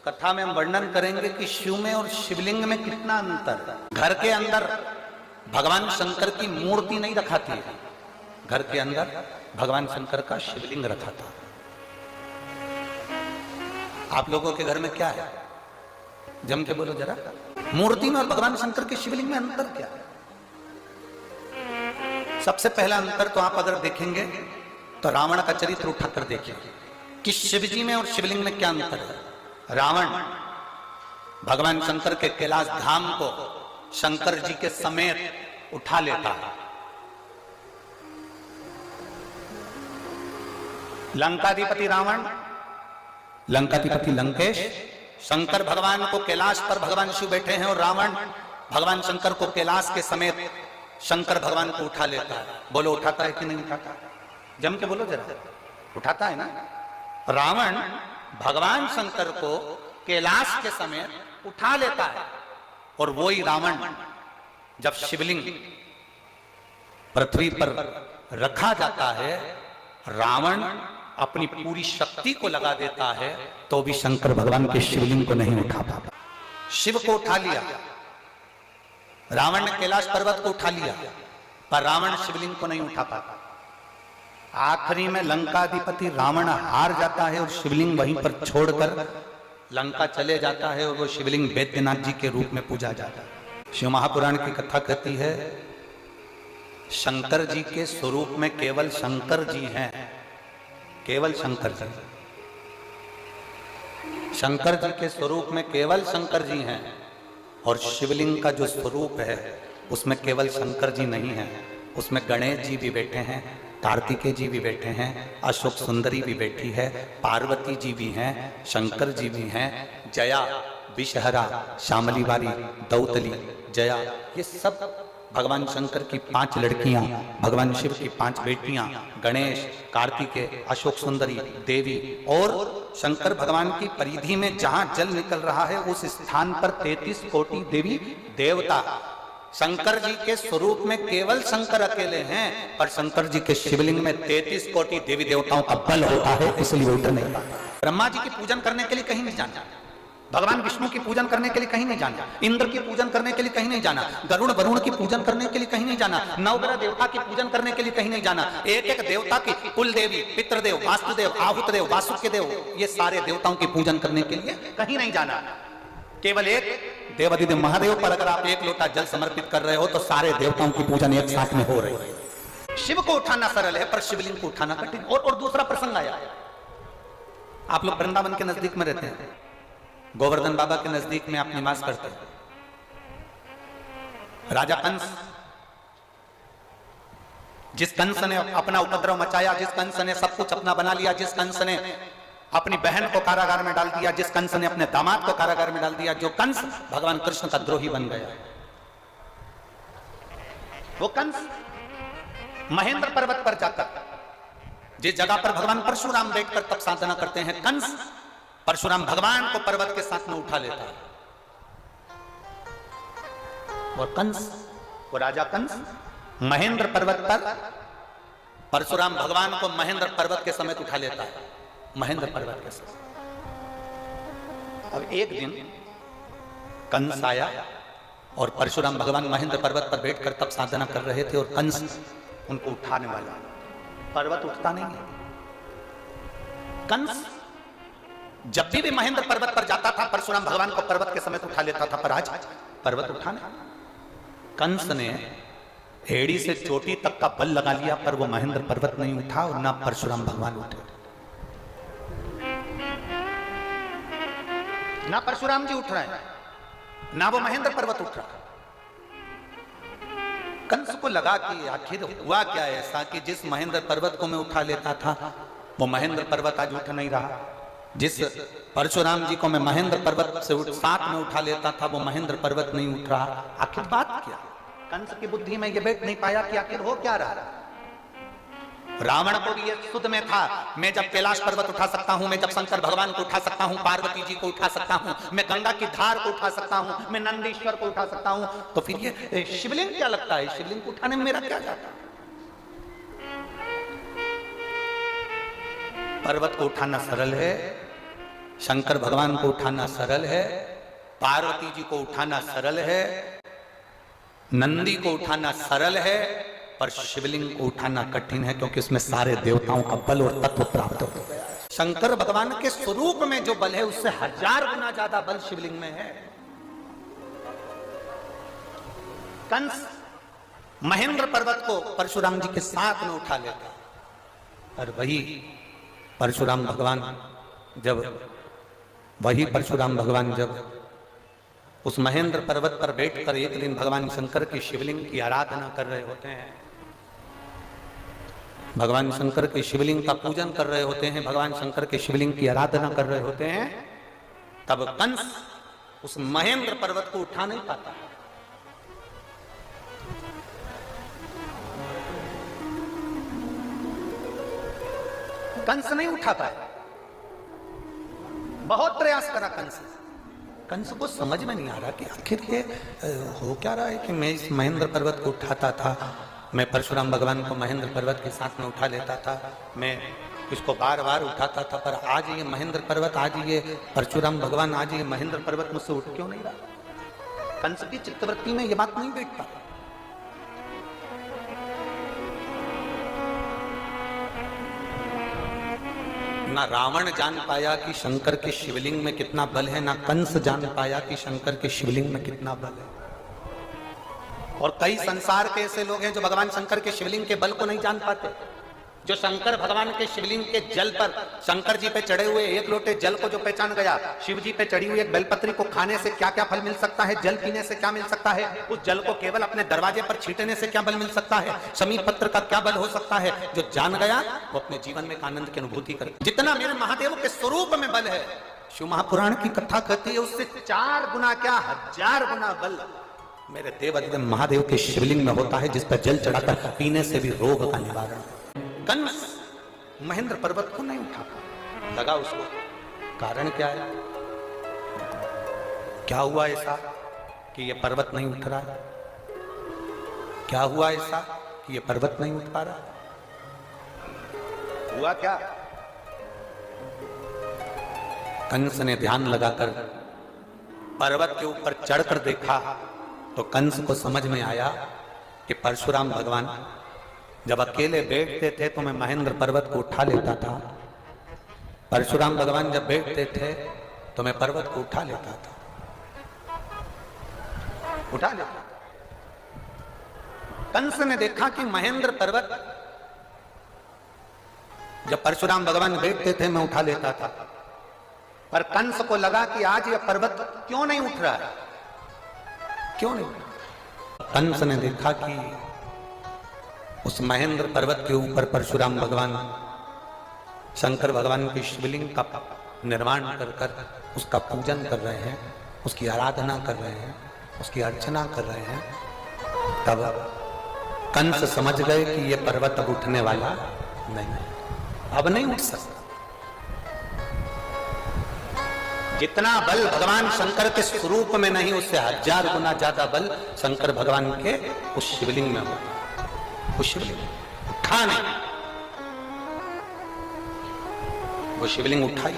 कथा में हम वर्णन करेंगे कि शिव में और शिवलिंग में कितना अंतर है। घर के अंदर भगवान शंकर की मूर्ति नहीं रखा थी, घर के अंदर भगवान शंकर का शिवलिंग रखा था। आप लोगों के घर में क्या है, जम के बोलो जरा। मूर्ति में और भगवान शंकर के शिवलिंग में अंतर क्या है? सबसे पहला अंतर तो आप अगर देखेंगे तो रावण का चरित्र उठाकर देखिए कि शिवजी में और शिवलिंग में क्या अंतर है। रावण भगवान शंकर के कैलाश धाम को शंकर जी के समेत उठा लेता है। लंकाधिपति रावण, लंकाधिपति लंकेश, शंकर भगवान को कैलाश पर भगवान शिव बैठे हैं और रावण भगवान शंकर को कैलाश के समेत शंकर भगवान को उठा लेता है। बोलो उठाता है कि नहीं उठाता? जम के बोलो जरा, उठाता है ना। रावण भगवान शंकर को कैलाश के समेत उठा लेता है और वही रावण जब शिवलिंग पृथ्वी पर रखा जाता है, रावण अपनी पूरी शक्ति को लगा देता है तो भी शंकर भगवान के शिवलिंग को नहीं उठा पाता। शिव को उठा लिया, रावण ने कैलाश पर्वत को उठा लिया, पर रावण शिवलिंग को नहीं उठा पाता। आखिरी में लंकाधिपति रावण हार जाता है और शिवलिंग वहीं पर छोड़कर लंका चले जाता है और वो शिवलिंग वैद्यनाथ जी के रूप में पूजा जाता है। शिव महापुराण की कथा कहती है शंकर जी के स्वरूप में केवल शंकर जी हैं, केवल शंकर जी। शंकर जी के स्वरूप में केवल शंकर जी हैं और शिवलिंग का जो स्वरूप है उसमें केवल शंकर जी नहीं है, उसमें गणेश जी भी बैठे हैं, कार्तिकेय जी भी बैठे हैं, अशोक सुंदरी भी बैठी है, पार्वती जी भी हैं, शंकर जी भी हैं, जया, विषहरा, श्यामली वाली, दौतली, जया, ये सब भगवान शंकर की 5 लड़कियां, भगवान शिव की 5 बेटियां, गणेश, कार्तिकेय, अशोक सुंदरी, देवी। और शंकर भगवान की परिधि में जहां जल निकल रहा है उस स्थान पर 33 कोटि देवी देवता। शंकर जी के स्वरूप में केवल शंकर अकेले हैं, पर शंकर जी के शिवलिंग में 33 कोटि देवी देवताओं का बल होता है, इसलिए उठ नहीं पाता। ब्रह्मा जी की पूजन करने के लिए कहीं नहीं जाना, भगवान विष्णु की पूजन करने के लिए कहीं नहीं जाना, इंद्र की पूजन करने के लिए कहीं नहीं जाना, गरुड़ वरुण की पूजन करने के लिए कहीं नहीं जाना, नवग्रह देवता की पूजन करने के लिए कहीं नहीं जाना। एक एक देवता की, कुल देवी, पितृदेव, वास्तुदेव, आहुतदेव, वासुकी देव, ये सारे देवताओं की पूजन करने के लिए कहीं नहीं जाना। केवल एक देवाधिदेव महादेव पर अगर आप 1 लोटा जल समर्पित कर रहे हो तो सारे देवताओं की पूजन एक साथ में हो रही है। शिव को उठाना सरल है पर शिवलिंग को उठाना कठिन। और दूसरा प्रसंग आया, आप लोग वृंदावन के नजदीक में रहते हैं, गोवर्धन बाबा के नजदीक में आप निवास करते हैं। राजा कंस, जिस कंस ने अपना उपद्रव मचाया, जिस कंस ने सब कुछ अपना बना लिया, जिस कंस ने अपनी बहन को कारागार में डाल दिया, जिस कंस ने अपने दामाद को कारागार में डाल दिया, जो कंस भगवान कृष्ण का द्रोही बन गया, वो कंस महेंद्र पर्वत पर जाकर, जिस जगह पर भगवान परशुराम बैठकर तप साधना करते हैं, कंस परशुराम भगवान को पर्वत के साथ में उठा लेता है। और कंस, वो राजा कंस महेंद्र पर्वत पर परशुराम भगवान को महेंद्र पर्वत के समेत उठा लेता है, महेंद्र पर्वत के साथ। अब एक दिन कंस आया और परशुराम भगवान महेंद्र पर्वत पर बैठकर तप साधना कर रहे थे और कंस उनको उठाने वाला, पर्वत उठता नहीं है। कंस जब भी महेंद्र पर्वत पर जाता था परशुराम भगवान को पर्वत के समेत उठा लेता था, पर आज पर्वत उठाने कंस ने एड़ी से चोटी तक का बल लगा लिया पर वो महेंद्र पर्वत नहीं उठा और ना परशुराम भगवान उठे, ना परशुराम जी उठ रहे हैं, ना वो महेंद्र पर्वत उठ रहा। कंस को लगा कि आखिर हुआ क्या ऐसा कि जिस महेंद्र पर्वत को मैं उठा लेता था वो महेंद्र पर्वत आज उठ नहीं रहा, जिस परशुराम जी को मैं महेंद्र पर्वत से साथ में उठा लेता था वो महेंद्र पर्वत नहीं उठ रहा। आखिर बात क्या? कंस की बुद्धि में ये बैठ नहीं पाया कि आखिर हो क्या रहा। रावण को भी ये सुध में था, मैं जब कैलाश पर्वत उठा सकता हूं, मैं जब शंकर भगवान को उठा सकता हूं, पार्वती जी को उठा सकता हूं, मैं गंगा की धार को उठा सकता हूं, मैं नंदीश्वर को उठा सकता हूं, तो फिर ये शिवलिंग क्या लगता है, शिवलिंग को उठाने में मेरा क्या जाता है। पर्वत को उठाना सरल है, शंकर भगवान को उठाना सरल है, पार्वती जी को उठाना सरल है, नंदी को उठाना सरल है, पर शिवलिंग को उठाना कठिन है, क्योंकि उसमें सारे देवताओं का बल और तत्व प्राप्त हो गया। शंकर भगवान के स्वरूप में जो बल है उससे 1000 गुना ज्यादा बल शिवलिंग में है। कंस महेंद्र पर्वत को परशुराम जी के साथ में उठा लेता, और वही परशुराम भगवान जब उस महेंद्र पर्वत पर बैठकर एक दिन भगवान शंकर की शिवलिंग की आराधना कर रहे होते हैं, भगवान शंकर के शिवलिंग का पूजन कर रहे होते हैं, भगवान शंकर के शिवलिंग की आराधना कर रहे होते हैं, तब कंस उस महेंद्र पर्वत को उठा नहीं पाता। कंस नहीं उठा पाया, बहुत प्रयास करा कंस को समझ में नहीं आ रहा कि आखिर ये हो क्या रहा है कि मैं इस महेंद्र पर्वत को उठाता था, मैं परशुराम भगवान को महेंद्र पर्वत के साथ में उठा लेता था, मैं इसको बार बार उठाता था, पर आज ये महेंद्र पर्वत, आज ये परशुराम भगवान, आज ये महेंद्र पर्वत मुझसे उठ क्यों नहीं रहा। कंस की चित्तवृत्ति में ये बात नहीं बैठता। ना रावण जान पाया कि शंकर के शिवलिंग में कितना बल है, ना कंस जान पाया कि शंकर के शिवलिंग में कितना बल है। और कई संसार के ऐसे लोग हैं जो भगवान शंकर के शिवलिंग के बल को नहीं जान पाते, जो शंकर भगवान के शिवलिंग के जल पर, शंकर जी पे चढ़े हुए एक लोटे जल को जो पहचान गया, शिव जी पे चढ़ी हुई एक बेलपत्री को खाने से क्या क्या फल मिल सकता है, जल पीने से क्या मिल सकता है, उस जल को केवल अपने दरवाजे पर छींटने से क्या बल मिल सकता है, समीप पत्र का क्या बल हो सकता है, जो जान गया वो अपने जीवन में आनंद की अनुभूति करे। जितना मेरे महादेव के स्वरूप में बल है, शिव महापुराण की कथा कहती है, उससे 4 गुना क्या 1000 गुना बल मेरे देव महादेव के शिवलिंग में होता है, जिस पर जल चढ़ाकर पीने से भी रोग का निवारण। कंस महेंद्र पर्वत को नहीं उठा लगा उसको, कारण क्या है, क्या हुआ ऐसा कि ये पर्वत नहीं उठ रहा है, क्या हुआ ऐसा कि ये पर्वत नहीं उठ पा रहा, हुआ क्या। कंस ने ध्यान लगाकर पर्वत के ऊपर चढ़कर देखा तो कंस को समझ में आया कि परशुराम भगवान जब अकेले बैठते थे तो मैं महेंद्र पर्वत को उठा लेता था, परशुराम भगवान जब बैठते थे तो मैं पर्वत को उठा लेता था, उठा लेता। कंस ने देखा कि महेंद्र पर्वत जब परशुराम भगवान बैठते थे मैं उठा लेता था, पर कंस को लगा कि आज यह पर्वत क्यों नहीं उठ रहा है, क्यों नहीं। कंस ने देखा कि उस महेंद्र पर्वत के ऊपर परशुराम भगवान शंकर भगवान की शिवलिंग का निर्माण कर कर उसका पूजन कर रहे हैं, उसकी आराधना कर रहे हैं, उसकी अर्चना कर रहे हैं। तब कंस समझ गए कि यह पर्वत अब उठने वाला नहीं, अब नहीं उठ सकता। जितना बल भगवान शंकर के स्वरूप में नहीं, उससे 1000 गुना ज्यादा बल शंकर भगवान के उस शिवलिंग में होता। वो शिवलिंग उठा नहीं, वो शिवलिंग उठाई।